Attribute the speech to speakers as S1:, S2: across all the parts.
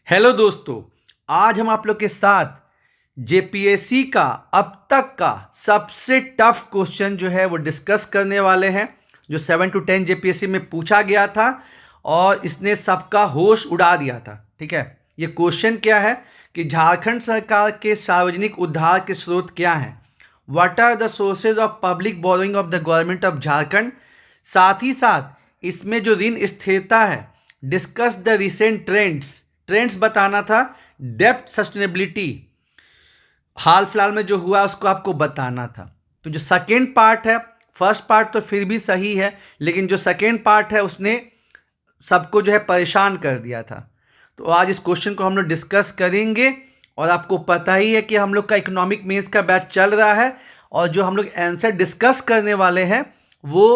S1: Hello दोस्तों, आज हम आप लोग के साथ जेपीएससी का अब तक का सबसे टफ क्वेश्चन जो है वो डिस्कस करने वाले हैं, जो 7 to 10 जेपीएससी में पूछा गया था और इसने सबका होश उड़ा दिया था। ठीक है, ये क्वेश्चन क्या है कि झारखंड सरकार के सार्वजनिक उद्धार के स्रोत क्या हैं, what are the sources of public borrowing of the government of Jharkhand. साथ ही साथ इसमें जो ऋण स्थिरता है, डिस्कस द रिसेंट ट्रेंड्स बताना था, डेप्थ सस्टेनेबिलिटी हाल फिलहाल में जो हुआ उसको आपको बताना था। तो जो सेकेंड पार्ट है, फर्स्ट पार्ट तो फिर भी सही है, लेकिन जो सेकेंड पार्ट है उसने सबको जो है परेशान कर दिया था। तो आज इस क्वेश्चन को हम लोग डिस्कस करेंगे और आपको पता ही है कि हम लोग का इकोनॉमिक मेंस का बैच चल रहा है और जो हम लोग आंसर डिस्कस करने वाले हैं वो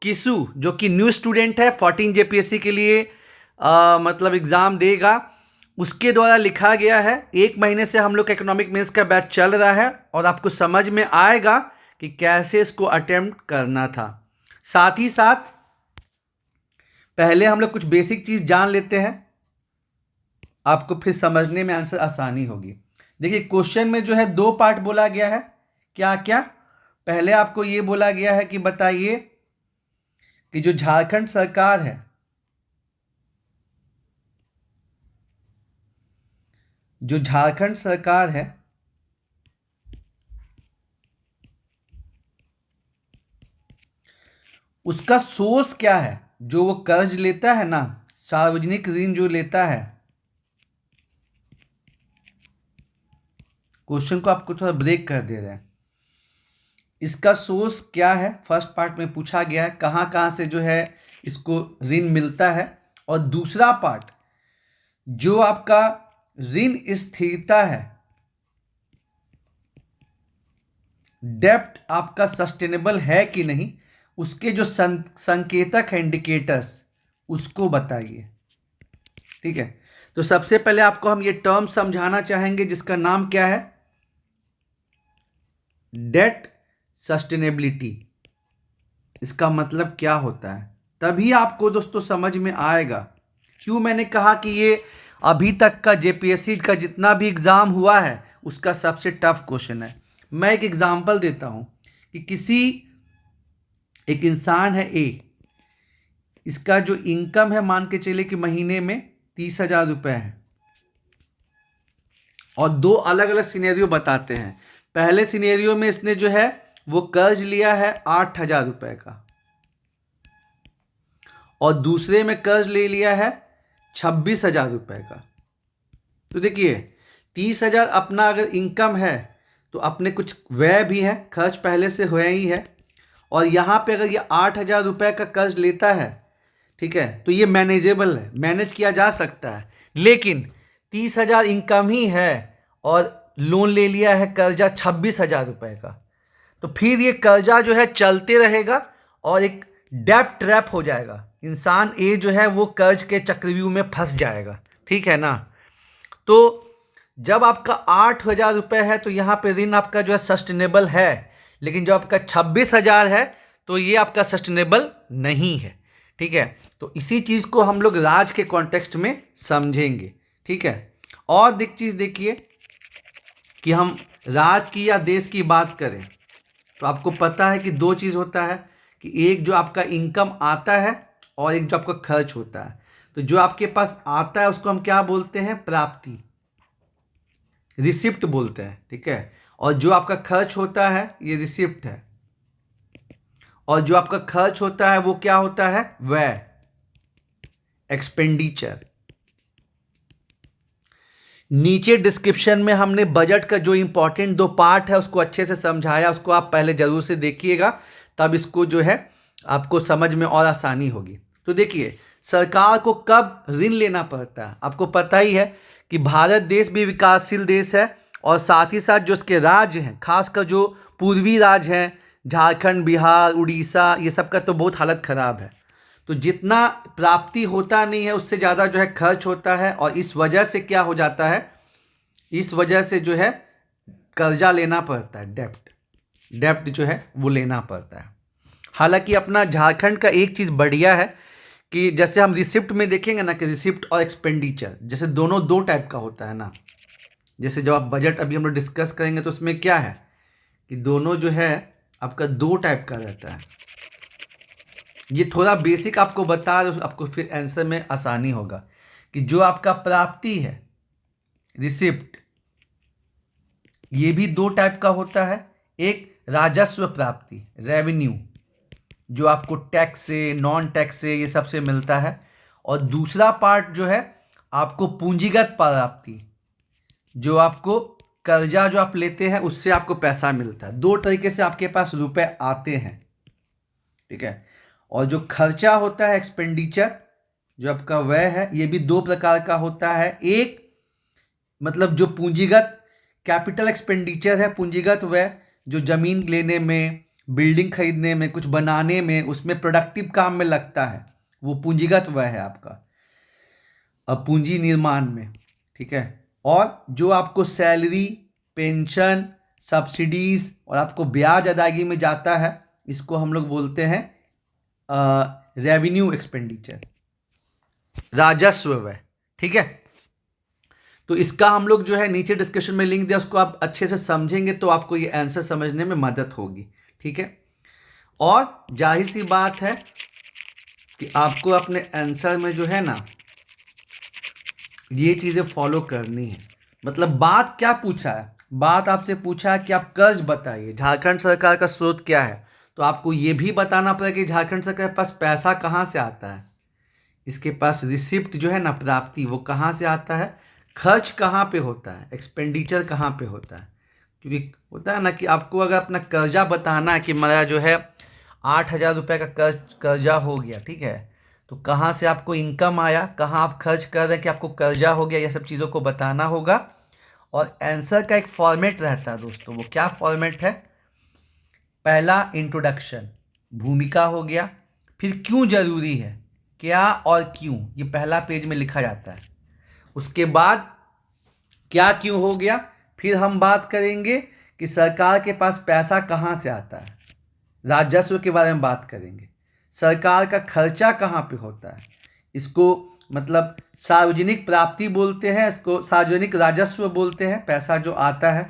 S1: किसू, जो कि न्यू स्टूडेंट है, 14 जेपीएससी के लिए मतलब एग्ज़ाम देगा, उसके द्वारा लिखा गया है। 1 महीने से हम लोग का इकोनॉमिक मेंस का बैच चल रहा है और आपको समझ में आएगा कि कैसे इसको अटेम्प्ट करना था। साथ ही साथ पहले हम लोग कुछ बेसिक चीज़ जान लेते हैं, आपको फिर समझने में आंसर आसानी होगी। देखिए, क्वेश्चन में जो है 2 पार्ट बोला गया है। क्या क्या? पहले आपको ये बोला गया है कि बताइए कि जो झारखंड सरकार है, जो झारखंड सरकार है उसका सोर्स क्या है, जो वो कर्ज लेता है ना, सार्वजनिक ऋण जो लेता है। क्वेश्चन को आपको थोड़ा ब्रेक कर दे रहे हैं। इसका सोर्स क्या है, फर्स्ट पार्ट में पूछा गया है, कहाँ कहाँ से जो है इसको ऋण मिलता है। और दूसरा पार्ट, जो आपका ऋण स्थिरता है, डेप्ट आपका सस्टेनेबल है कि नहीं, उसके जो संकेतक है, इंडिकेटर्स, उसको बताइए। ठीक है, तो सबसे पहले आपको हम ये टर्म समझाना चाहेंगे जिसका नाम क्या है, डेट सस्टेनेबिलिटी। इसका मतलब क्या होता है, तभी आपको दोस्तों समझ में आएगा। क्यों मैंने कहा कि ये अभी तक का जेपीएससी का जितना भी एग्ज़ाम हुआ है उसका सबसे टफ क्वेश्चन है। मैं एक एग्जांपल देता हूं कि किसी एक इंसान है ए, इसका जो इनकम है मान के चले कि महीने में 30,000 रुपये है, और 2 अलग अलग सिनेरियो बताते हैं। पहले सिनेरियो में इसने जो है वो कर्ज लिया है 8,000 रुपये का, और दूसरे में कर्ज ले लिया है 26,000 रुपये का। तो देखिए, 30,000 अपना अगर इनकम है तो अपने कुछ व्यय भी है, खर्च पहले से हुआ ही है, और यहाँ पे अगर ये 8,000 रुपये का कर्ज लेता है, ठीक है, तो ये मैनेजेबल है, मैनेज किया जा सकता है। लेकिन 30,000 इनकम ही है और लोन ले लिया है कर्जा 26,000 रुपये का, तो फिर ये कर्जा जो है चलते रहेगा और एक डेब्ट ट्रैप हो जाएगा। इंसान ए जो है वो कर्ज के चक्रव्यूह में फंस जाएगा। ठीक है ना। तो जब आपका 8,000 रुपये है तो यहाँ पे ऋण आपका जो है सस्टेनेबल है, लेकिन जब आपका 26,000 है तो ये आपका सस्टेनेबल नहीं है। ठीक है, तो इसी चीज़ को हम लोग राज के कॉन्टेक्स्ट में समझेंगे। ठीक है, और एक चीज़ देखिए कि हम राज की या देश की बात करें तो आपको पता है कि 2 चीज़ होता है, कि एक जो आपका इनकम आता है और एक जो आपका खर्च होता है। तो जो आपके पास आता है उसको हम क्या बोलते हैं, प्राप्ति, रिसिप्ट बोलते हैं। ठीक है, और जो आपका खर्च होता है ये रिसिप्ट है, और जो आपका खर्च होता है वो क्या होता है, व्यय, एक्सपेंडिचर। नीचे डिस्क्रिप्शन में हमने बजट का जो इंपॉर्टेंट 2 पार्ट है उसको अच्छे से समझाया, उसको आप पहले जरूर से देखिएगा, तब इसको जो है आपको समझ में और आसानी होगी। तो देखिए, सरकार को कब ऋण लेना पड़ता है, आपको पता ही है कि भारत देश भी विकासशील देश है, और साथ ही साथ जो इसके राज्य हैं, खासकर जो पूर्वी राज्य हैं, झारखंड, बिहार, उड़ीसा, ये सब का तो बहुत हालत ख़राब है। तो जितना प्राप्ति होता नहीं है उससे ज़्यादा जो है खर्च होता है, और इस वजह से क्या हो जाता है, इस वजह से जो है कर्जा लेना पड़ता है, डेप्ट जो है वो लेना पड़ता है। हालांकि अपना झारखंड का एक चीज़ बढ़िया है कि जैसे हम रिसिप्ट में देखेंगे ना कि रिसिप्ट और एक्सपेंडिचर जैसे दोनों दो टाइप का होता है ना। जैसे जब आप बजट अभी हम लोग डिस्कस करेंगे तो उसमें क्या है कि दोनों जो है आपका दो टाइप का रहता है। ये थोड़ा बेसिक आपको बता दो, आपको फिर आंसर में आसानी होगा कि जो आपका प्राप्ति है रिसिप्ट, ये भी दो टाइप का होता है। एक राजस्व प्राप्ति रेवेन्यू, जो आपको टैक्स से नॉन टैक्स से ये सब से मिलता है, और दूसरा पार्ट जो है आपको पूंजीगत प्राप्ति, जो आपको कर्जा जो आप लेते हैं उससे आपको पैसा मिलता है। दो तरीके से आपके पास रुपए आते हैं, ठीक है। और जो खर्चा होता है एक्सपेंडिचर, जो आपका व्यय है, ये भी दो प्रकार का होता है। एक मतलब जो पूंजीगत कैपिटल एक्सपेंडिचर है, पूंजीगत व्यय, जो जमीन लेने में, बिल्डिंग खरीदने में, कुछ बनाने में, उसमें प्रोडक्टिव काम में लगता है, वो पूंजीगत व्यय है आपका अब पूंजी निर्माण में, ठीक है। और जो आपको सैलरी, पेंशन, सब्सिडीज और आपको ब्याज अदायगी में जाता है, इसको हम लोग बोलते हैं रेवेन्यू एक्सपेंडिचर, राजस्व व्यय, ठीक है। तो इसका हम लोग जो है नीचे डिस्कशन में लिंक दिया, उसको आप अच्छे से समझेंगे तो आपको ये आंसर समझने में मदद होगी, ठीक है। और जाहिर सी बात है कि आपको अपने आंसर में जो है ना ये चीज़ें फॉलो करनी है। मतलब बात क्या पूछा है, बात आपसे पूछा है कि आप कर्ज बताइए, झारखंड सरकार का स्रोत क्या है, तो आपको ये भी बताना पड़ेगा कि झारखंड सरकार के पास पैसा कहाँ से आता है, इसके पास रिसिप्ट जो है ना प्राप्ति, वो कहाँ से आता है, खर्च कहाँ पे होता है, एक्सपेंडिचर कहाँ पे होता है। क्योंकि होता है ना कि आपको अगर अपना कर्जा बताना है कि मेरा जो है 8,000 रुपये का कर्जा हो गया, ठीक है, तो कहाँ से आपको इनकम आया, कहाँ आप खर्च कर रहे हैं कि आपको कर्जा हो गया, ये सब चीज़ों को बताना होगा। और आंसर का एक फॉर्मेट रहता है दोस्तों, वो क्या फॉर्मेट है, पहला इंट्रोडक्शन, भूमिका हो गया, फिर क्यों जरूरी है, क्या और क्यों, ये पहला पेज में लिखा जाता है। उसके बाद क्या क्यों हो गया, फिर हम बात करेंगे कि सरकार के पास पैसा कहाँ से आता है, राजस्व के बारे में बात करेंगे, सरकार का खर्चा कहाँ पे होता है, इसको मतलब सार्वजनिक प्राप्ति बोलते हैं, इसको सार्वजनिक राजस्व बोलते हैं, पैसा जो आता है,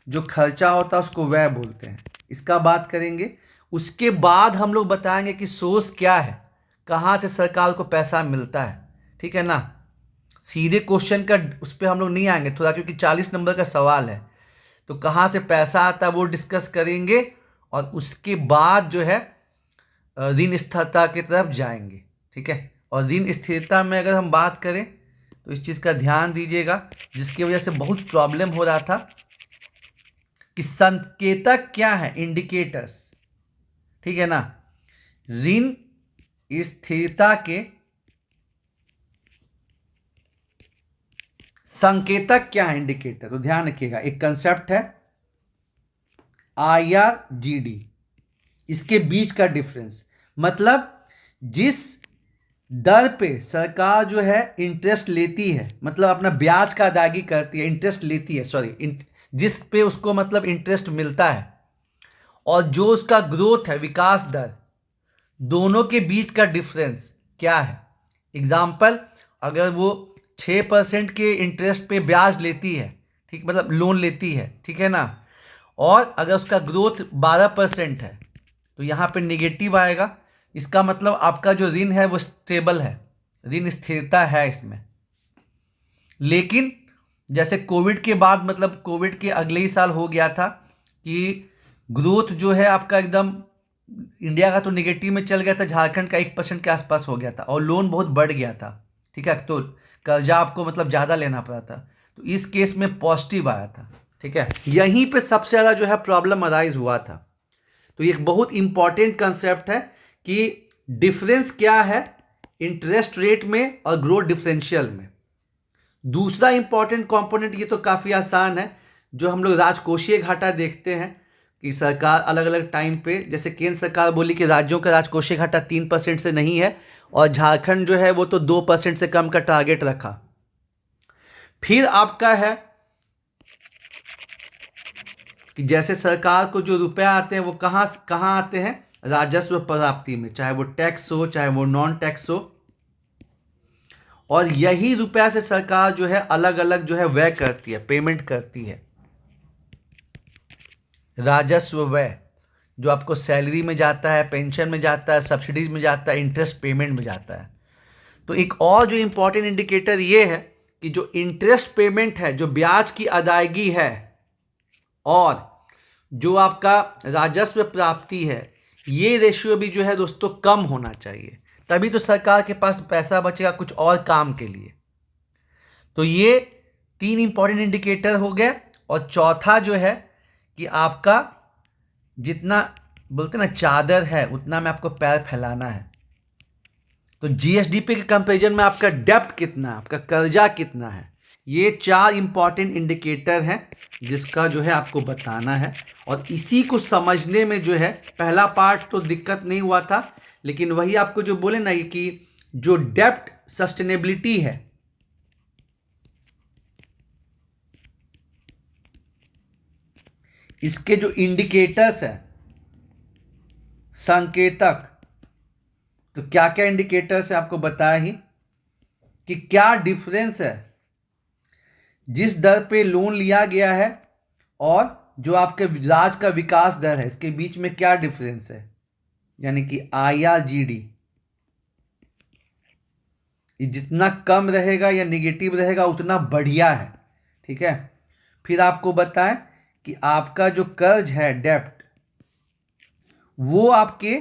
S1: जो खर्चा होता है उसको व्यय बोलते हैं, इसका बात करेंगे। उसके बाद हम लोग बताएंगे कि सोर्स क्या है, कहाँ से सरकार को पैसा मिलता है, ठीक है ना। सीधे क्वेश्चन का उस पर हम लोग नहीं आएंगे थोड़ा, क्योंकि 40 नंबर का सवाल है, तो कहाँ से पैसा आता है वो डिस्कस करेंगे। और उसके बाद जो है ऋण स्थिरता की तरफ जाएंगे, ठीक है। और ऋण स्थिरता में अगर हम बात करें तो इस चीज़ का ध्यान दीजिएगा, जिसकी वजह से बहुत प्रॉब्लम हो रहा था कि संकेतक क्या है, इंडिकेटर्स, ठीक है ना। ऋण स्थिरता के संकेतक क्या है, इंडिकेटर, तो ध्यान रखिएगा। एक कंसेप्ट है IRGD, इसके बीच का डिफरेंस, मतलब जिस दर पे सरकार जो है इंटरेस्ट लेती है, मतलब अपना ब्याज का अदायगी करती है, इंटरेस्ट लेती है, सॉरी, जिस पे उसको मतलब इंटरेस्ट मिलता है, और जो उसका ग्रोथ है, विकास दर, दोनों के बीच का डिफरेंस क्या है। एग्जाम्पल, अगर वो 6% के इंटरेस्ट पे ब्याज लेती है, ठीक, मतलब लोन लेती है, ठीक है ना, और अगर उसका ग्रोथ 12% है, तो यहाँ पे निगेटिव आएगा। इसका मतलब आपका जो ऋण है वो स्टेबल है, ऋण स्थिरता है इसमें। लेकिन जैसे कोविड के बाद, मतलब कोविड के अगले ही साल हो गया था कि ग्रोथ जो है आपका एकदम, इंडिया का तो निगेटिव में चल गया था, झारखंड का 1% के आसपास हो गया था, और लोन बहुत बढ़ गया था, ठीक है, तो कर्जा आपको मतलब ज़्यादा लेना पड़ा था। तो इस केस में पॉजिटिव आया था, ठीक है। यहीं पे सबसे ज़्यादा जो है प्रॉब्लम अराइज हुआ था। तो ये एक बहुत इंपॉर्टेंट कंसेप्ट है कि डिफरेंस क्या है इंटरेस्ट रेट में और ग्रोथ डिफरेंशियल में। दूसरा इंपॉर्टेंट कंपोनेंट, ये तो काफ़ी आसान है, जो हम लोग राजकोषीय घाटा देखते हैं कि सरकार अलग अलग टाइम पे, जैसे केंद्र सरकार बोली कि राज्यों का राजकोषीय घाटा 3% से नहीं है, और झारखंड जो है वो तो 2% से कम का टारगेट रखा। फिर आपका है कि जैसे सरकार को जो रुपया आते हैं वो कहाँ कहाँ आते हैं, राजस्व प्राप्ति में, चाहे वो टैक्स हो चाहे वो नॉन टैक्स हो। और यही रुपया से सरकार जो है अलग अलग जो है व्यय करती है, पेमेंट करती है। राजस्व व्यय जो आपको सैलरी में जाता है, पेंशन में जाता है, सब्सिडीज में जाता है, इंटरेस्ट पेमेंट में जाता है। तो एक और जो इम्पॉर्टेंट इंडिकेटर ये है कि जो इंटरेस्ट पेमेंट है, जो ब्याज की अदायगी है, और जो आपका राजस्व प्राप्ति है, ये रेशियो भी जो है दोस्तों कम होना चाहिए, तभी तो सरकार के पास पैसा बचेगा कुछ और काम के लिए। तो ये 3 इंपॉर्टेंट इंडिकेटर हो गए। और चौथा जो है कि आपका जितना बोलते ना चादर है उतना में आपको पैर फैलाना है। तो जीएसडीपी के कंपैरिजन में आपका डेप्ट कितना है, आपका कर्जा कितना है, ये 4 इंपॉर्टेंट इंडिकेटर हैं जिसका जो है आपको बताना है। और इसी को समझने में जो है पहला पार्ट तो दिक्कत नहीं हुआ था, लेकिन वही आपको जो बोले ना कि जो डेप्ट सस्टेनेबिलिटी है, इसके जो इंडिकेटर्स है, संकेतक, तो क्या क्या इंडिकेटर्स है आपको बताया ही कि क्या डिफरेंस है जिस दर पे लोन लिया गया है और जो आपके राज्य का विकास दर है, इसके बीच में क्या डिफरेंस है, यानी कि IRGD जितना कम रहेगा या निगेटिव रहेगा उतना बढ़िया है। ठीक है। फिर आपको बताएं कि आपका जो कर्ज है, डेप्ट, वो आपके,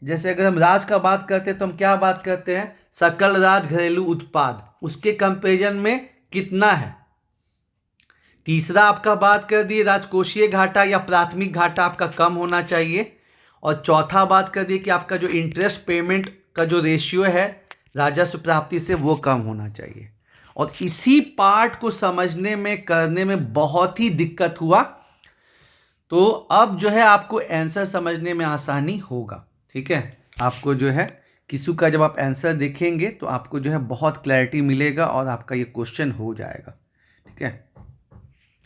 S1: जैसे अगर हम राज्य का बात करते हैं तो हम क्या बात करते हैं, सकल राज्य घरेलू उत्पाद, उसके कंपेरिजन में कितना है। तीसरा आपका बात कर दिए राजकोषीय घाटा या प्राथमिक घाटा आपका कम होना चाहिए। और चौथा बात कर दिए कि आपका जो इंटरेस्ट पेमेंट का जो रेशियो है राजस्व प्राप्ति से, वो कम होना चाहिए। और इसी पार्ट को समझने में, करने में बहुत ही दिक्कत हुआ, तो अब जो है आपको आंसर समझने में आसानी होगा। ठीक है। आपको जो है किसी का जब आप आंसर देखेंगे तो आपको जो है बहुत क्लैरिटी मिलेगा और आपका ये क्वेश्चन हो जाएगा। ठीक है।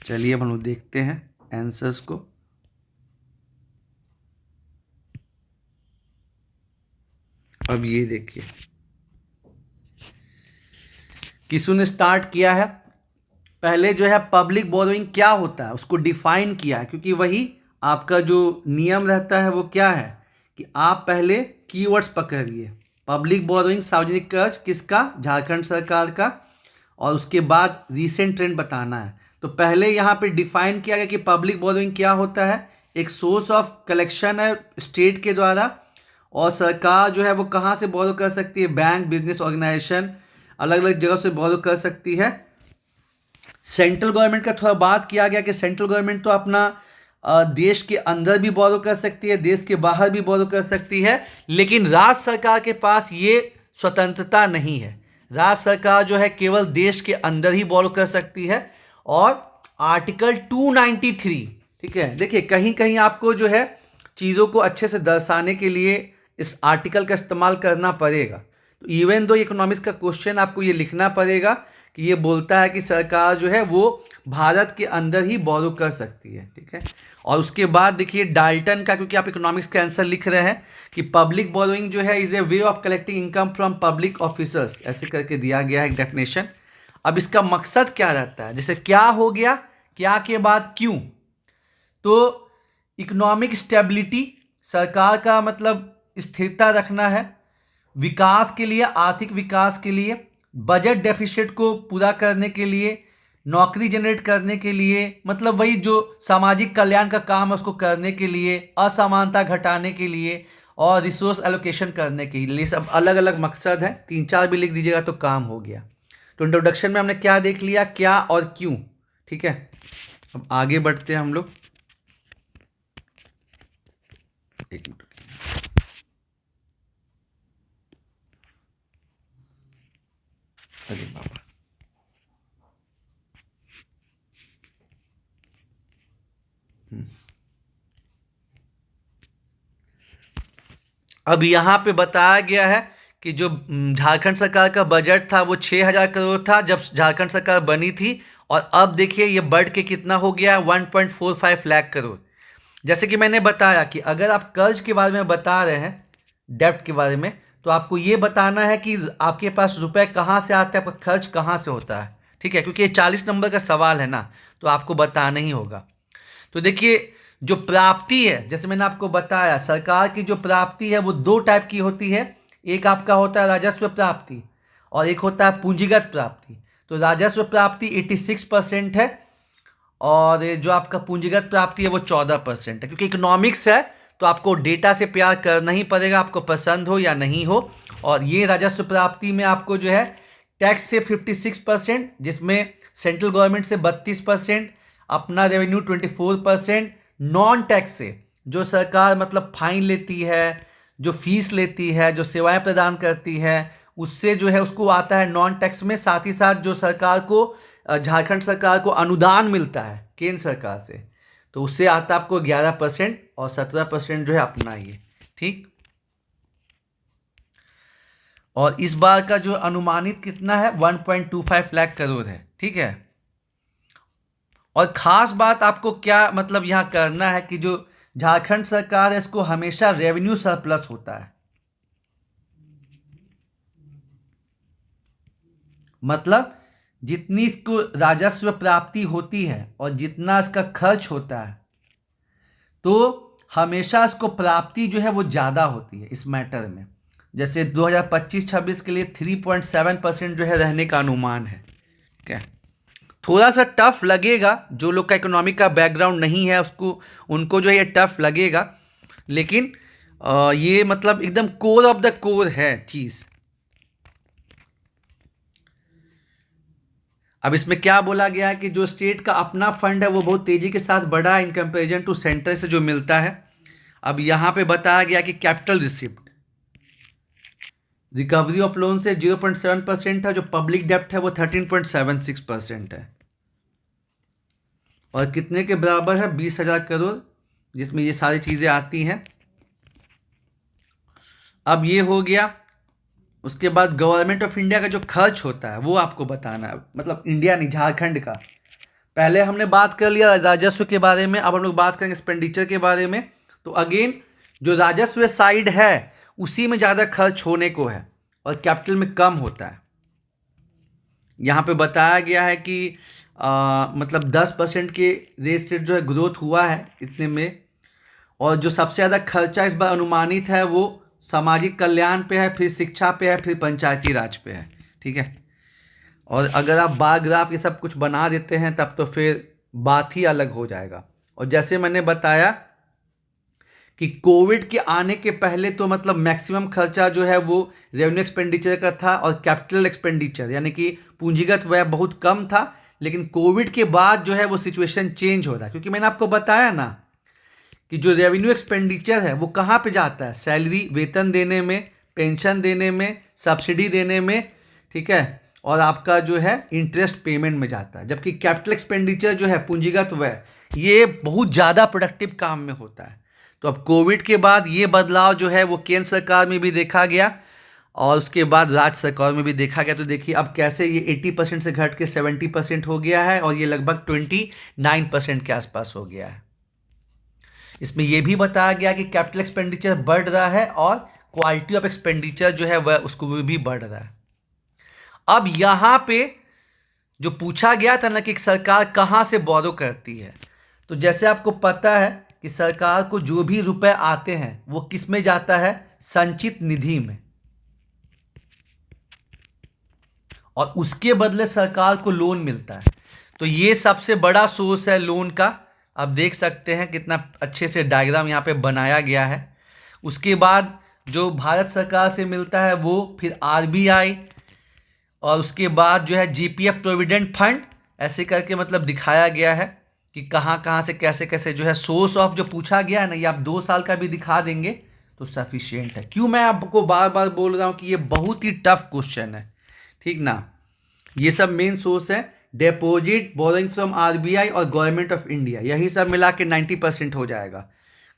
S1: चलिए अब हम लोग देखते हैं आंसर्स को। अब ये देखिए किसु ने स्टार्ट किया है। पहले जो है पब्लिक बोरोइंग क्या होता है उसको डिफाइन किया है, क्योंकि वही आपका जो नियम रहता है वो क्या है कि आप पहले कीवर्ड्स पकड़िए। पब्लिक बोरोइंग सार्वजनिक कर्ज किसका, झारखंड सरकार का, और उसके बाद रीसेंट ट्रेंड बताना है। तो पहले यहाँ पे डिफाइन किया गया कि पब्लिक बोरोइंग क्या होता है, एक सोर्स ऑफ कलेक्शन है स्टेट के द्वारा, और सरकार जो है वो कहाँ से बोरो कर सकती है, बैंक, बिजनेस ऑर्गेनाइजेशन, अलग अलग जगह से बोरो कर सकती है। सेंट्रल गवर्नमेंट का थोड़ा बात किया गया कि सेंट्रल गवर्नमेंट तो अपना देश के अंदर भी बोरो कर सकती है, देश के बाहर भी बोरो कर सकती है, लेकिन राज्य सरकार के पास ये स्वतंत्रता नहीं है। राज्य सरकार जो है केवल देश के अंदर ही बोरो कर सकती है। और आर्टिकल 293, ठीक है, देखिए कहीं कहीं आपको जो है चीज़ों को अच्छे से दर्शाने के लिए इस आर्टिकल का इस्तेमाल करना पड़ेगा। तो इवन दो इकोनॉमिक्स का क्वेश्चन आपको ये लिखना पड़ेगा कि ये बोलता है कि सरकार जो है वो भारत के अंदर ही बोरो कर सकती है। ठीक है। और उसके बाद देखिए डाल्टन का, क्योंकि आप इकोनॉमिक्स का आंसर लिख रहे हैं, कि पब्लिक बोरोइंग जो है is a way of collecting income from public officers, ऐसे करके दिया गया है एक डेफिनेशन। अब इसका मकसद क्या रहता है, जैसे क्या हो गया, क्या के बाद क्यों, तो इकोनॉमिक स्टेबिलिटी, सरकार का मतलब स्थिरता रखना है, विकास के लिए, आर्थिक विकास के लिए, बजट डेफिसिट को पूरा करने के लिए, नौकरी जनरेट करने के लिए, मतलब वही जो सामाजिक कल्याण का काम है उसको करने के लिए, असमानता घटाने के लिए, और रिसोर्स एलोकेशन करने के लिए, सब अलग अलग मकसद हैं। 3-4 भी लिख दीजिएगा तो काम हो गया। तो इंट्रोडक्शन में हमने क्या देख लिया, क्या और क्यों। ठीक है। अब आगे बढ़ते हैं हम लोग। एक मिनट। अरे बाबा, अब यहाँ पे बताया गया है कि जो झारखंड सरकार का बजट था वो 6,000 करोड़ था जब झारखंड सरकार बनी थी, और अब देखिए ये बढ़ के कितना हो गया है, 1.45 लाख करोड़। जैसे कि मैंने बताया कि अगर आप कर्ज के बारे में बता रहे हैं, डेब्ट के बारे में, तो आपको ये बताना है कि आपके पास रुपए कहाँ से आते हैं, आपका खर्च कहाँ से होता है। ठीक है, क्योंकि ये 40 नंबर का सवाल है ना, तो आपको बताना ही होगा। तो देखिए, जो प्राप्ति है, जैसे मैंने आपको बताया, सरकार की जो प्राप्ति है वो दो टाइप की होती है। एक आपका होता है राजस्व प्राप्ति और एक होता है पूंजीगत प्राप्ति। तो राजस्व प्राप्ति 86% है और जो आपका पूंजीगत प्राप्ति है वो 14% है। क्योंकि इकोनॉमिक्स है तो आपको डेटा से प्यार करना ही पड़ेगा, आपको पसंद हो या नहीं हो। और ये राजस्व प्राप्ति में आपको जो है टैक्स से 56%, जिसमें सेंट्रल गवर्नमेंट से 32%, अपना रेवेन्यू 24%, नॉन टैक्स से जो सरकार मतलब फाइन लेती है, जो फीस लेती है, जो सेवाएं प्रदान करती है, उससे जो है उसको आता है नॉन टैक्स में। साथ ही साथ जो सरकार को, झारखंड सरकार को अनुदान मिलता है केंद्र सरकार से, तो उससे आता है आपको 11% और 17% जो है अपना ये। ठीक, और इस बार का जो अनुमानित कितना है 1.25 लाख करोड़ है। ठीक है, और खास बात आपको क्या मतलब यहाँ करना है कि जो झारखंड सरकार है इसको हमेशा रेवेन्यू सरप्लस होता है। मतलब जितनी इसको राजस्व प्राप्ति होती है और जितना इसका खर्च होता है, तो हमेशा इसको प्राप्ति जो है वो ज़्यादा होती है इस मैटर में। जैसे 2025-26 के लिए 3.7% जो है रहने का अनुमान है। ठीक है, थोड़ा सा टफ लगेगा, जो लोग का इकोनॉमिक का बैकग्राउंड नहीं है उसको, उनको जो है ये टफ लगेगा, लेकिन ये मतलब एकदम कोर ऑफ द कोर है चीज़। अब इसमें क्या बोला गया है कि जो स्टेट का अपना फंड है वो बहुत तेज़ी के साथ बढ़ा है इन कंपेरिजन टू सेंटर से जो मिलता है। अब यहाँ पे बताया गया कि capital receipt, recovery of loan से 0.7% है, जो पब्लिक डेप्ट है वो 13.76% है, और कितने के बराबर है 20,000 करोड़, जिसमें ये सारी चीज़ें आती हैं। अब ये हो गया। उसके बाद गवर्नमेंट ऑफ इंडिया का जो खर्च होता है वो आपको बताना है, मतलब इंडिया नहीं, झारखंड का। पहले हमने बात कर लिया राजस्व के बारे में, अब हम लोग बात करेंगे एक्सपेंडिचर के बारे में। तो अगेन जो राजस्व साइड है उसी में ज़्यादा खर्च होने को है और कैपिटल में कम होता है। यहाँ पे बताया गया है कि मतलब 10% के रेट जो है ग्रोथ हुआ है इतने में, और जो सबसे ज़्यादा खर्चा इस बार अनुमानित है वो सामाजिक कल्याण पे है, फिर शिक्षा पे है, फिर पंचायती राज पे है। ठीक है, और अगर आप बार ग्राफ ये सब कुछ बना देते हैं तब तो फिर बात ही अलग हो जाएगा। और जैसे मैंने बताया कि कोविड के आने के पहले तो मतलब मैक्सिमम खर्चा जो है वो रेवेन्यू एक्सपेंडिचर का था और कैपिटल एक्सपेंडिचर यानी कि पूंजीगत व्यय बहुत कम था। लेकिन कोविड के बाद जो है वो सिचुएशन चेंज हो रहा है, क्योंकि मैंने आपको बताया ना कि जो रेवेन्यू एक्सपेंडिचर है वो कहाँ पे जाता है, सैलरी वेतन देने में, पेंशन देने में, सब्सिडी देने में। ठीक है, और आपका जो है इंटरेस्ट पेमेंट में जाता है। जबकि कैपिटल एक्सपेंडिचर जो है पूंजीगत व्यय, ये बहुत ज़्यादा प्रोडक्टिव काम में होता है। तो अब कोविड के बाद ये बदलाव जो है वो केंद्र सरकार में भी देखा गया और उसके बाद राज्य सरकार में भी देखा गया। तो देखिए अब कैसे ये 80% से घट के 70% हो गया है और ये लगभग 29% के आसपास हो गया है। इसमें यह भी बताया गया कि कैपिटल एक्सपेंडिचर बढ़ रहा है और क्वालिटी ऑफ एक्सपेंडिचर जो है वह उसको भी बढ़ रहा है। अब यहाँ पे जो पूछा गया था ना कि सरकार कहाँ से बोरो करती है, तो जैसे आपको पता है कि सरकार को जो भी रुपए आते हैं वो किस में जाता है, संचित निधि में, और उसके बदले सरकार को लोन मिलता है। तो ये सबसे बड़ा सोर्स है लोन का। आप देख सकते हैं कितना अच्छे से डायग्राम यहाँ पे बनाया गया है। उसके बाद जो भारत सरकार से मिलता है वो फिर आरबीआई, और उसके बाद जो है जीपीएफ प्रोविडेंट फंड, ऐसे करके मतलब दिखाया गया है कि कहाँ कहाँ से कैसे कैसे जो है सोर्स ऑफ जो पूछा गया है ना, ये आप 2 साल का भी दिखा देंगे तो सफिशिएंट है। क्यों मैं आपको बार बार बोल रहा हूँ कि ये बहुत ही टफ क्वेश्चन है, ठीक ना। ये सब मेन सोर्स है, डिपॉजिट, बोरोइंग फ्रॉम आरबीआई और गवर्नमेंट ऑफ इंडिया, यही सब मिला के 90% हो जाएगा,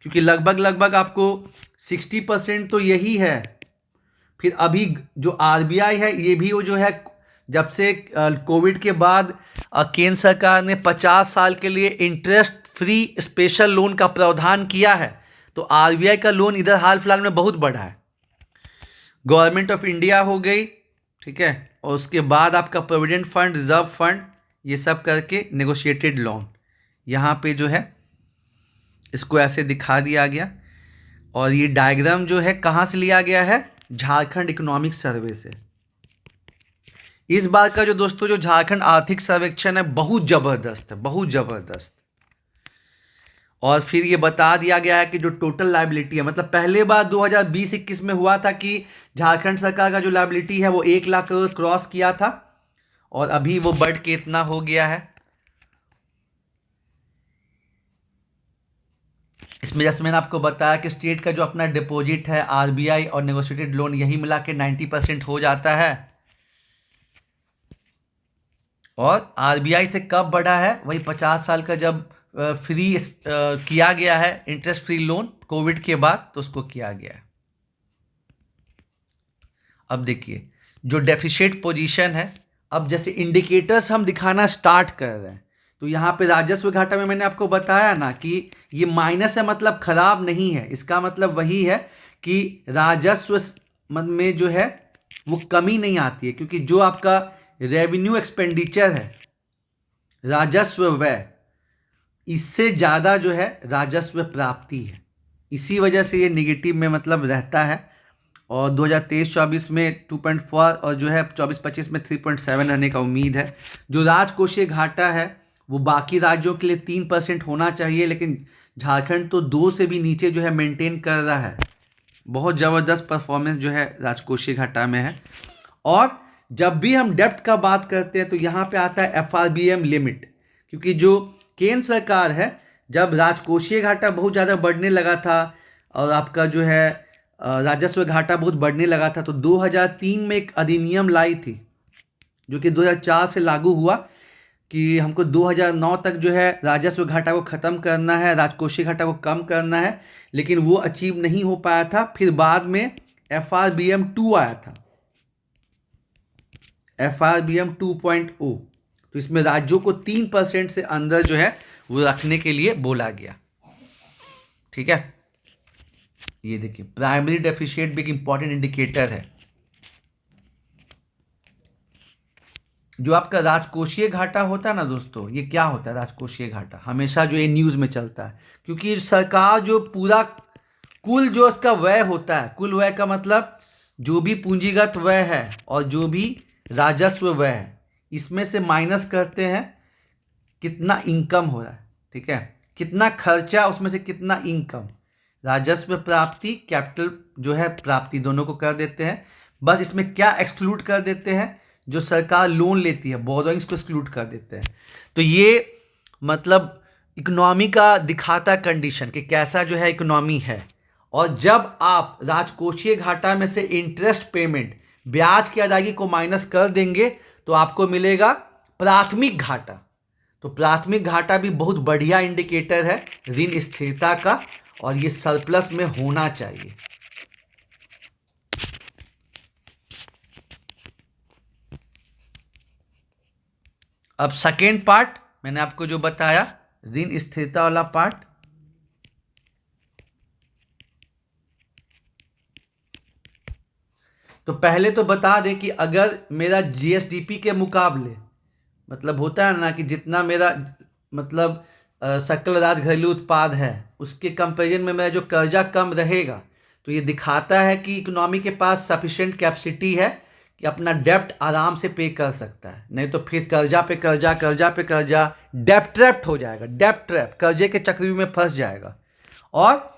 S1: क्योंकि लगभग आपको 60% तो यही है। फिर अभी जो आरबीआई है ये भी वो जो है, जब से कोविड के बाद केंद्र सरकार ने 50 साल के लिए इंटरेस्ट फ्री स्पेशल लोन का प्रावधान किया है। तो आरबीआई का लोन इधर हाल फिलहाल में बहुत बढ़ा है। गवर्नमेंट ऑफ इंडिया हो गई, ठीक है, और उसके बाद आपका प्रोविडेंट फंड, रिजर्व फंड, ये सब करके नेगोशिएटेड लोन यहाँ पे जो है इसको ऐसे दिखा दिया गया। और ये डायग्राम जो है कहाँ से लिया गया है? झारखंड इकोनॉमिक सर्वे से। इस बार का जो दोस्तों जो झारखंड आर्थिक सर्वेक्षण है बहुत ज़बरदस्त है, बहुत ज़बरदस्त। और फिर ये बता दिया गया है कि जो टोटल लायबिलिटी है, मतलब पहले बार 2020-21 में हुआ था कि झारखंड सरकार का जो लायबिलिटी है वो 1 लाख करोड़ क्रॉस किया था, और अभी वो बढ़ के इतना हो गया है। इसमें जैसे मैंने आपको बताया कि स्टेट का जो अपना डिपॉजिट है आरबीआई और नेगोशिएटेड लोन यही मिला के 90% हो जाता है। और आरबीआई से कब बढ़ा है? वही 50 साल का जब फ्री किया गया है इंटरेस्ट फ्री लोन कोविड के बाद, तो उसको किया गया है। अब देखिए जो डेफिसिट पोजीशन है, अब जैसे इंडिकेटर्स हम दिखाना स्टार्ट कर रहे हैं, तो यहाँ पे राजस्व घाटा में मैंने आपको बताया ना कि ये माइनस है, मतलब खराब नहीं है। इसका मतलब वही है कि राजस्व में जो है वो कमी नहीं आती है, क्योंकि जो आपका रेवेन्यू एक्सपेंडिचर है, राजस्व व्यय, इससे ज़्यादा जो है राजस्व प्राप्ति है। इसी वजह से ये निगेटिव में मतलब रहता है। और 2023-24 में 2.4 और जो है 24-25 में 3.7 रहने का उम्मीद है। जो राजकोषीय घाटा है वो बाकी राज्यों के लिए 3% होना चाहिए, लेकिन झारखंड तो 2 से भी नीचे जो है मेंटेन कर रहा है। बहुत ज़बरदस्त परफॉर्मेंस जो है राजकोषीय घाटा में है। और जब भी हम डेप्ट का बात करते हैं तो यहाँ पे आता है एफआरबीएम लिमिट, क्योंकि जो केंद्र सरकार है, जब राजकोषीय घाटा बहुत ज़्यादा बढ़ने लगा था और आपका जो है राजस्व घाटा बहुत बढ़ने लगा था, तो 2003 में एक अधिनियम लाई थी जो कि 2004 से लागू हुआ कि हमको 2009 तक जो है राजस्व घाटा को ख़त्म करना है, राजकोषीय घाटा को कम करना है, लेकिन वो अचीव नहीं हो पाया था। फिर बाद में एफआरबीएम 2 आया था, एफआरबीएम 2.0। तो इसमें राज्यों को 3% से अंदर जो है वो रखने के लिए बोला गया, ठीक है। ये देखिए प्राइमरी डेफिशिएट भी एक इंपॉर्टेंट इंडिकेटर है। जो आपका राजकोषीय घाटा होता है ना दोस्तों, ये क्या होता है राजकोषीय घाटा? हमेशा जो ये न्यूज़ में चलता है, क्योंकि सरकार जो पूरा कुल जो इसका व्यय होता है, कुल व्यय का मतलब जो भी पूंजीगत व्यय है और जो भी राजस्व व्यय है, इसमें से माइनस करते हैं कितना इनकम हो रहा है, ठीक है, कितना खर्चा, उसमें से कितना इनकम, राजस्व प्राप्ति, कैपिटल जो है प्राप्ति, दोनों को कर देते हैं। बस इसमें क्या एक्सक्लूड कर देते हैं? जो सरकार लोन लेती है, बोरोइंग्स को एक्सक्लूड कर देते हैं। तो ये मतलब इकोनॉमी का दिखाता कंडीशन कि कैसा जो है इकोनॉमी है। और जब आप राजकोषीय घाटा में से इंटरेस्ट पेमेंट, ब्याज की अदायगी को माइनस कर देंगे तो आपको मिलेगा प्राथमिक घाटा। तो प्राथमिक घाटा भी बहुत बढ़िया इंडिकेटर है ऋण स्थिरता का, और ये सरप्लस में होना चाहिए। अब सेकेंड पार्ट मैंने आपको जो बताया ऋण स्थिरता वाला पार्ट, तो पहले तो बता दें कि अगर मेरा जीएसडीपी के मुकाबले, मतलब होता है ना कि जितना मेरा मतलब सकल राज्य घरेलू उत्पाद है उसके कंपैरिजन में मेरा जो कर्जा कम रहेगा, तो ये दिखाता है कि इकोनॉमी के पास सफिशिएंट कैपेसिटी है कि अपना डेप्ट आराम से पे कर सकता है। नहीं तो फिर कर्जा पे कर्जा, कर्जा पे कर्जा, डेप्ट ट्रैप्ट हो जाएगा, डेप्ट ट्रैप, कर्जे के चक्रव्यूह में फंस जाएगा। और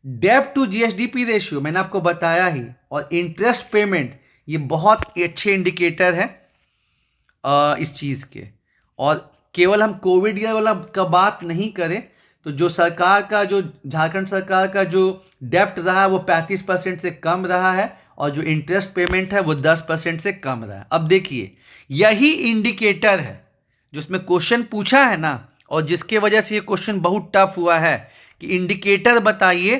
S1: डेप्ट टू जीएसडीपी रेशियो मैंने आपको बताया ही, और इंटरेस्ट पेमेंट ये बहुत अच्छे इंडिकेटर है इस चीज़ के। और केवल हम कोविड ईयर वाला का बात नहीं करें तो जो सरकार का, जो झारखंड सरकार का जो डेप्ट रहा है वो 35% से कम रहा है, और जो इंटरेस्ट पेमेंट है वो 10% से कम रहा है। अब देखिए यही इंडिकेटर है जो इसमें क्वेश्चन पूछा है ना, और जिसके वजह से ये क्वेश्चन बहुत टफ हुआ है कि इंडिकेटर बताइए।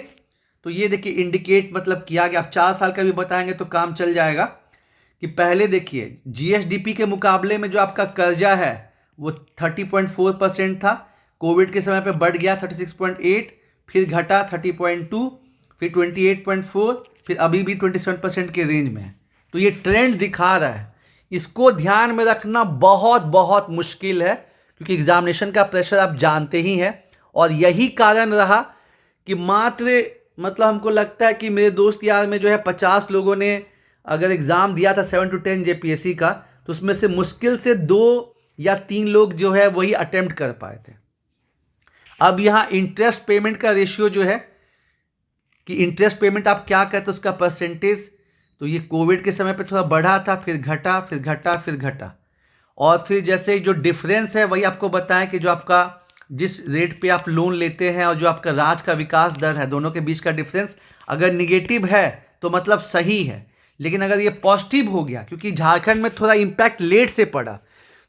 S1: तो ये देखिए इंडिकेट मतलब किया गया। आप 4 साल का भी बताएंगे तो काम चल जाएगा। कि पहले देखिए जीएसडीपी के मुकाबले में जो आपका कर्जा है वो 30.4% था, कोविड के समय पे बढ़ गया 36.8, फिर घटा 30.2, फिर 28.4, फिर अभी भी 27% के रेंज में है। तो ये ट्रेंड दिखा रहा है। इसको ध्यान में रखना बहुत बहुत मुश्किल है, क्योंकि एग्जामिनेशन का प्रेशर आप जानते ही हैं। और यही कारण रहा कि मात्र मतलब हमको लगता है कि मेरे दोस्त यार में जो है 50 लोगों ने अगर एग्ज़ाम दिया था 7 to 10 जेपीएससी का, तो उसमें से मुश्किल से 2 या 3 लोग जो है वही अटेम्प्ट कर पाए थे। अब यहाँ इंटरेस्ट पेमेंट का रेशियो जो है कि इंटरेस्ट पेमेंट आप क्या कहते हैं उसका परसेंटेज, तो ये कोविड के समय पे थोड़ा बढ़ा था, फिर घटा, फिर घटा, फिर घटा। और फिर जैसे जो डिफरेंस है वही आपको बताएं कि जो आपका जिस रेट पे आप लोन लेते हैं और जो आपका राज्य का विकास दर है, दोनों के बीच का डिफरेंस अगर निगेटिव है तो मतलब सही है। लेकिन अगर ये पॉजिटिव हो गया, क्योंकि झारखंड में थोड़ा इम्पैक्ट लेट से पड़ा,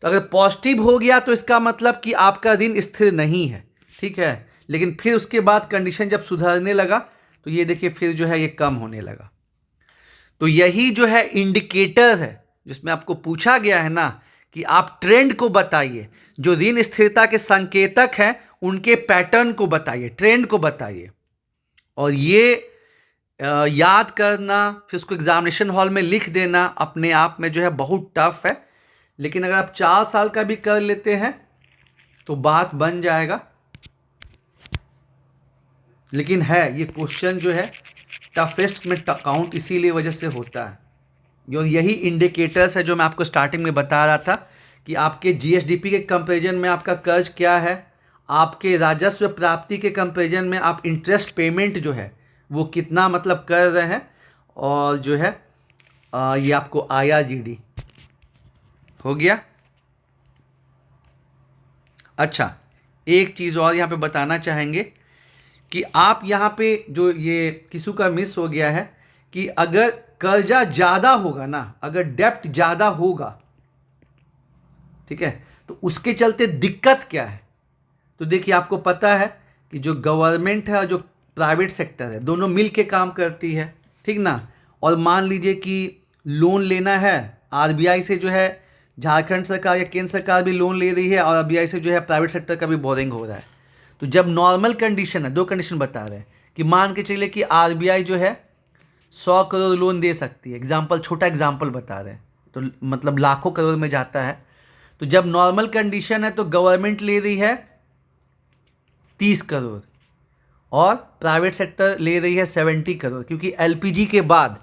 S1: तो अगर पॉजिटिव हो गया तो इसका मतलब कि आपका ऋण स्थिर नहीं है, ठीक है। लेकिन फिर उसके बाद कंडीशन जब सुधरने लगा तो ये देखिए फिर जो है ये कम होने लगा। तो यही जो है इंडिकेटर है जिसमें आपको पूछा गया है ना कि आप ट्रेंड को बताइए, जो ऋण स्थिरता के संकेतक हैं उनके पैटर्न को बताइए, ट्रेंड को बताइए। और ये याद करना, फिर उसको एग्जामिनेशन हॉल में लिख देना अपने आप में जो है बहुत टफ है। लेकिन अगर आप 4 साल का भी कर लेते हैं तो बात बन जाएगा। लेकिन है ये क्वेश्चन जो है टफेस्ट में काउंट इसीलिए वजह से होता है। और यही इंडिकेटर्स है जो मैं आपको स्टार्टिंग में बता रहा था कि आपके जीएसडीपी के कंपैरिजन में आपका कर्ज क्या है, आपके राजस्व प्राप्ति के कंपैरिजन में आप इंटरेस्ट पेमेंट जो है वो कितना मतलब कर रहे हैं, और जो है ये आपको आईआरजीडी हो गया। अच्छा, एक चीज़ और यहाँ पे बताना चाहेंगे कि आप यहाँ पे जो ये किसी का मिस हो गया है कि अगर कर्जा ज़्यादा होगा ना, अगर डेप्ट ज़्यादा होगा, ठीक है, तो उसके चलते दिक्कत क्या है। तो देखिए आपको पता है कि जो गवर्नमेंट है और जो प्राइवेट सेक्टर है दोनों मिल के काम करती है, ठीक ना। और मान लीजिए कि लोन लेना है आरबीआई से, जो है झारखंड सरकार या केंद्र सरकार भी लोन ले रही है, और आरबीआई से जो है प्राइवेट सेक्टर का भी बोरिंग हो रहा है। तो जब नॉर्मल कंडीशन है, 2 कंडीशन बता रहे हैं कि मान के चलिए कि आरबीआई जो है 100 करोड़ लोन दे सकती है, एग्जाम्पल छोटा एग्जाम्पल बता रहे हैं, तो मतलब लाखों करोड़ में जाता है। तो जब नॉर्मल कंडीशन है तो गवर्नमेंट ले रही है 30 करोड़ और प्राइवेट सेक्टर ले रही है 70 करोड़, क्योंकि एलपीजी के बाद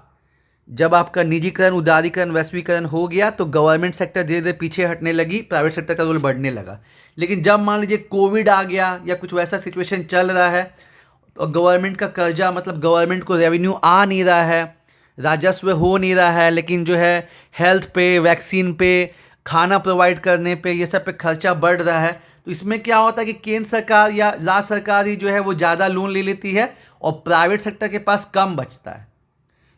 S1: जब आपका निजीकरण, उदारीकरण, वैश्वीकरण हो गया तो गवर्नमेंट सेक्टर धीरे धीरे पीछे हटने लगी, प्राइवेट सेक्टर का रोल बढ़ने लगा। लेकिन जब मान लीजिए कोविड आ गया या कुछ वैसा सिचुएशन चल रहा है और गवर्नमेंट का कर्जा, मतलब गवर्नमेंट को रेवेन्यू आ नहीं रहा है, राजस्व हो नहीं रहा है, लेकिन जो है हेल्थ पे, वैक्सीन पे, खाना प्रोवाइड करने पे, ये सब पे खर्चा बढ़ रहा है, तो इसमें क्या होता है कि केंद्र सरकार या राज्य सरकार ही जो है वो ज़्यादा लोन ले लेती है और प्राइवेट सेक्टर के पास कम बचता है।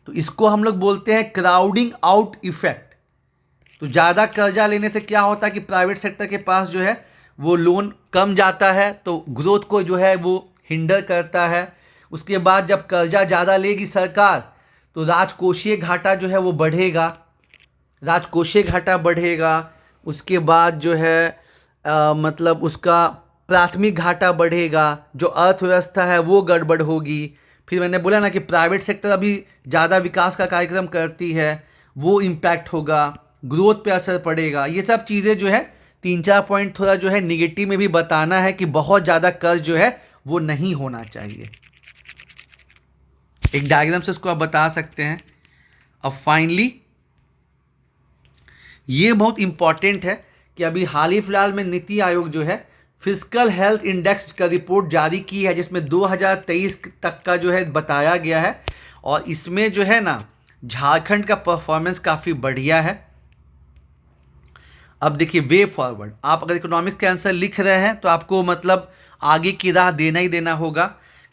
S1: तो इसको हम लोग बोलते हैं क्राउडिंग आउट इफेक्ट। तो ज़्यादा कर्जा लेने से क्या होता है कि प्राइवेट सेक्टर के पास जो है वो लोन कम जाता है, तो ग्रोथ को जो है वो हिंडर करता है। उसके बाद जब कर्जा ज़्यादा लेगी सरकार तो राजकोषीय घाटा जो है वो बढ़ेगा, राजकोषीय घाटा बढ़ेगा। उसके बाद जो है मतलब उसका प्राथमिक घाटा बढ़ेगा, जो अर्थव्यवस्था है वो गड़बड़ होगी। फिर मैंने बोला ना कि प्राइवेट सेक्टर अभी ज़्यादा विकास का कार्यक्रम करती है, वो इम्पैक्ट होगा, ग्रोथ पे असर पड़ेगा। ये सब चीज़ें जो है 3-4 पॉइंट थोड़ा जो है निगेटिव में भी बताना है कि बहुत ज़्यादा कर्ज जो है वो नहीं होना चाहिए। एक डायग्राम से उसको आप बता सकते हैं। अब फाइनली ये बहुत इंपॉर्टेंट है कि अभी हाल ही फिलहाल में नीति आयोग जो है फिजिकल हेल्थ इंडेक्स का रिपोर्ट जारी की है, जिसमें 2023 तक का जो है बताया गया है। और इसमें जो है ना झारखंड का परफॉर्मेंस काफ़ी बढ़िया है। अब देखिए वे फॉरवर्ड, आप अगर इकोनॉमिक्स के आंसर लिख रहे हैं तो आपको मतलब आगे की राह देना ही देना होगा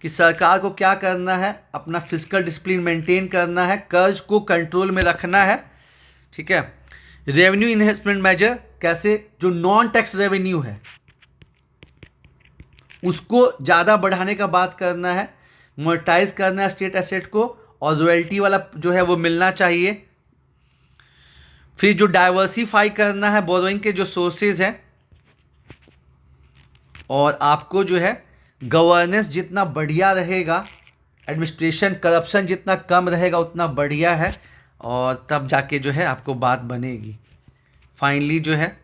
S1: कि सरकार को क्या करना है, अपना फिजिकल डिसिप्लिन मेंटेन करना है, कर्ज को कंट्रोल में रखना है, ठीक है। रेवेन्यू इन्वेस्टमेंट मेजर कैसे, जो नॉन टैक्स रेवेन्यू है उसको ज़्यादा बढ़ाने का बात करना है, मोनेटाइज करना है स्टेट एसेट को, और रॉयल्टी वाला जो है वो मिलना चाहिए। फिर जो डाइवर्सिफाई करना है बोरोइंग के जो सोर्सेज हैं, और आपको जो है गवर्नेंस जितना बढ़िया रहेगा, एडमिनिस्ट्रेशन करप्शन जितना कम रहेगा उतना बढ़िया है, और तब जाके जो है आपको बात बनेगी। फाइनली जो है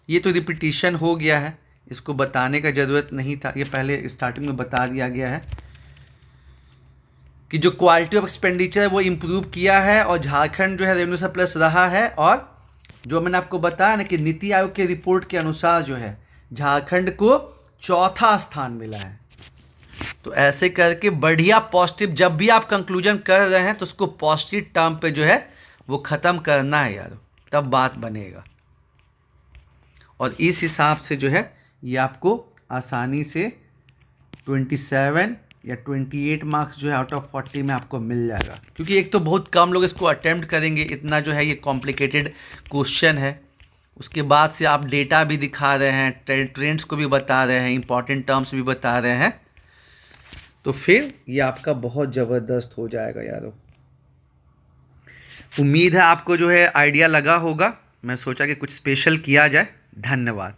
S1: ये तो रिपीटिशन हो गया है, इसको बताने का ज़रूरत नहीं था, ये पहले स्टार्टिंग में बता दिया गया है कि जो क्वालिटी ऑफ एक्सपेंडिचर है वो इम्प्रूव किया है और झारखंड जो है रेवेन्यू सरप्लस रहा है। और जो मैंने आपको बताया ना कि नीति आयोग के रिपोर्ट के अनुसार जो है झारखंड को चौथा स्थान मिला है। तो ऐसे करके बढ़िया पॉजिटिव, जब भी आप कंक्लूजन कर रहे हैं तो उसको पॉजिटिव टर्म पे जो है वो ख़त्म करना है यार, तब बात बनेगा। और इस हिसाब से जो है ये आपको आसानी से 27 या 28 मार्क्स जो है आउट ऑफ 40 में आपको मिल जाएगा, क्योंकि एक तो बहुत कम लोग इसको अटेम्प्ट करेंगे, इतना जो है ये कॉम्प्लिकेटेड क्वेश्चन है। उसके बाद से आप डेटा भी दिखा रहे हैं, ट्रेंड्स को भी बता रहे हैं, इंपॉर्टेंट टर्म्स भी बता रहे हैं, तो फिर ये आपका बहुत ज़बरदस्त हो जाएगा यारो। उम्मीद है आपको जो है आइडिया लगा होगा। मैं सोचा कि कुछ स्पेशल किया जाए। धन्यवाद।